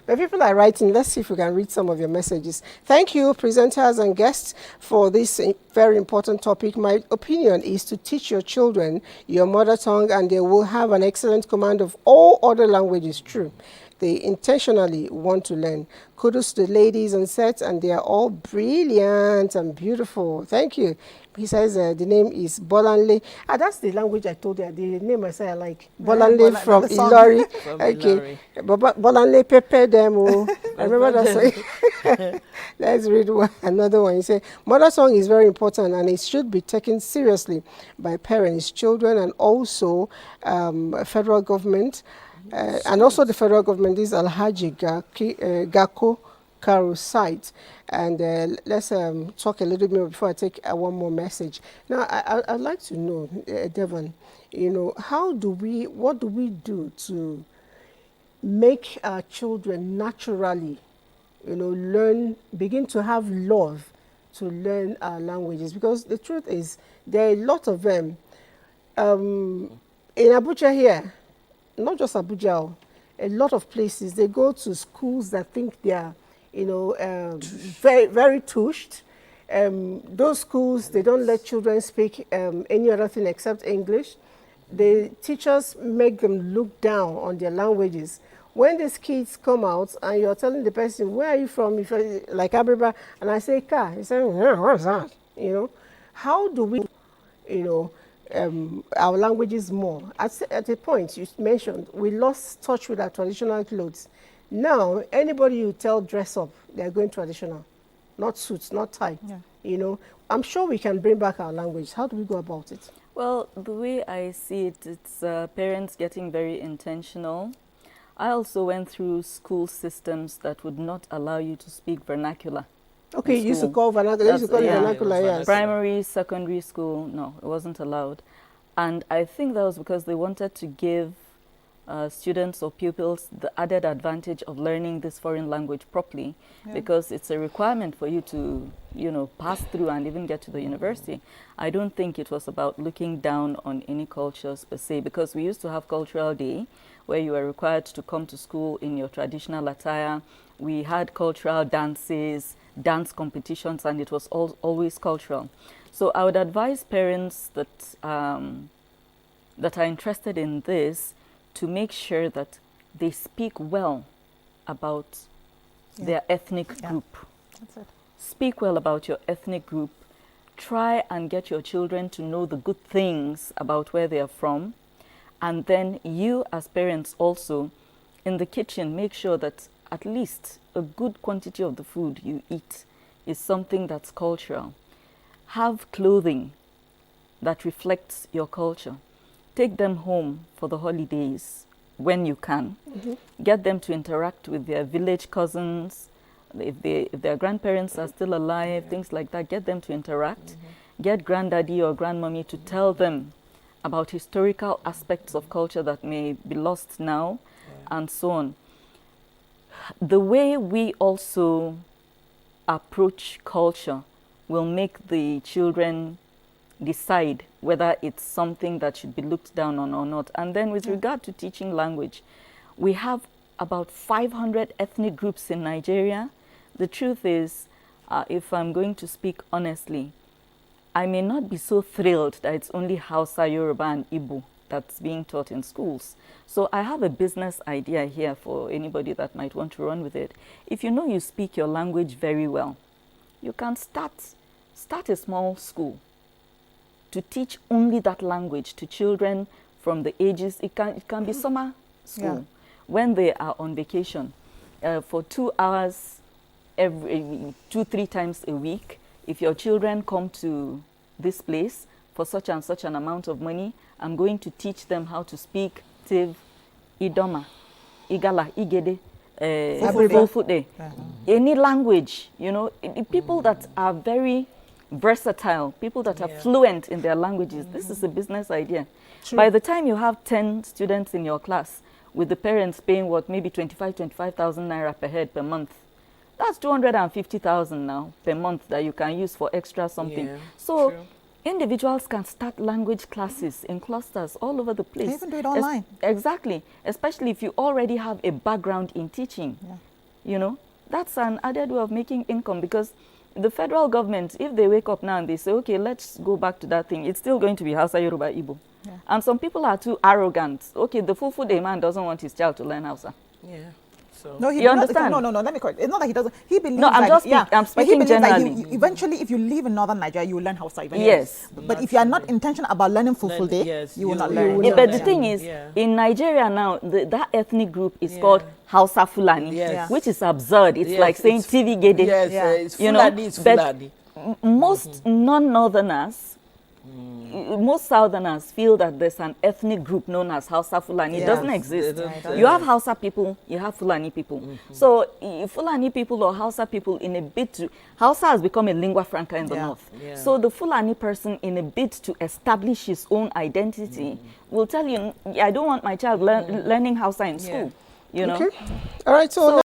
But people are writing. Let's see if we can read some of your messages. Thank you, presenters and guests, for this very important topic. My opinion is to teach your children your mother tongue, and they will have an excellent command of all other languages. True. They intentionally want to learn. Kudos to the ladies on set, and they are all brilliant and beautiful. Thank you. He says the name is Bolanle. That's the language I told you. The name I say I like. Bolanle from Ilori. Okay. Bolanle Pepe Demo. I remember that song. Let's read another one. He said, mother tongue is very important, and it should be taken seriously by parents, children, and also federal government. And also the federal government. This is Alhaji Gako Karo site. And let's talk a little bit more before I take one more message. Now, I'd like to know, Devon, you know, what do we do to make our children naturally, you know, begin to have love to learn our languages? Because the truth is, there are a lot of them. In Abuja here, not just Abuja, a lot of places, they go to schools that think they are, you know, very, very tushed. Those schools, they don't let children speak any other thing except English. The teachers make them look down on their languages. When these kids come out and you're telling the person, where are you from? If like Abriba, and I say, Ka, he says, what's that? You know, how do we, you know, our languages more? At a point you mentioned, we lost touch with our traditional clothes. Now, anybody you tell dress up, they're going traditional, not suits, not tie. Yeah. You know, I'm sure we can bring back our language. How do we go about it? Well, the way I see it, it's parents getting very intentional. I also went through school systems that would not allow you to speak vernacular. Okay, you used to call vernacular. Vernacular, yes. Primary, secondary school, no, it wasn't allowed. And I think that was because they wanted to give students or pupils the added advantage of learning this foreign language properly, because it's a requirement for you to, you know, pass through and even get to the university. I don't think it was about looking down on any cultures per se, because we used to have Cultural Day where you were required to come to school in your traditional attire. We had cultural dances, dance competitions, and it was always cultural. So I would advise parents that that are interested in this to make sure that they speak well about their ethnic group. That's it. Speak well about your ethnic group. Try and get your children to know the good things about where they are from. And then you as parents also, in the kitchen, make sure that at least a good quantity of the food you eat is something that's cultural. Have clothing that reflects your culture. Take them home for the holidays when you can. Get them to interact with their village cousins. If their grandparents are still alive, things like that, get them to interact. Get granddaddy or grandmommy to tell them about historical aspects of culture that may be lost now, and so on. The way we also approach culture will make the children decide whether it's something that should be looked down on or not. And then with regard to teaching language, we have about 500 ethnic groups in Nigeria. The truth is, if I'm going to speak honestly, I may not be so thrilled that it's only Hausa, Yoruba, and Igbo that's being taught in schools. So I have a business idea here for anybody that might want to run with it. If you know you speak your language very well, you can start a small school to teach only that language to children from the ages. It can be summer school when they are on vacation for 2 hours every 2-3 times a week. If your children come to this place for such and such an amount of money, I'm going to teach them how to speak Tiv, Idoma, Igala, Igede, Fufude, any language, you know, people that are very versatile, people that are fluent in their languages. This is a business idea. By the time you have 10 students in your class, with the parents paying what, maybe 25,000 naira per head per month, that's 250,000 now per month that you can use for extra something. So individuals can start language classes in clusters all over the place. They even do it online. Exactly, especially if you already have a background in teaching. you know. That's an added way of making income, because the federal government, if they wake up now and they say, okay, let's go back to that thing, it's still going to be Hausa, Yoruba, Igbo. Yeah. And some people are too arrogant. Okay, the full day man doesn't want his child to learn Hausa. Yeah. So no, you understand? No, let me correct. It's not that he doesn't. He believes no, I'm that, speaking generally. That eventually, if you live in northern Nigeria, you will learn Hausa. Eventually. Yes. But if you are not intentional about learning Fulfulde, yes, you will not learn. But the thing is, in Nigeria now, that ethnic group is called Hausa Fulani, which is absurd. It's like saying TV Gede. Yes, it's Fulani, it's Fulani. But most non-northerners, most southerners feel that there's an ethnic group known as Hausa Fulani. It doesn't exist. You have Hausa people, you have Fulani people. So Fulani people or Hausa people, in a bid to, Hausa has become a lingua franca in the north. So the Fulani person, in a bid to establish his own identity, will tell you, I don't want my child learning Hausa in school. You know? Okay. All right, so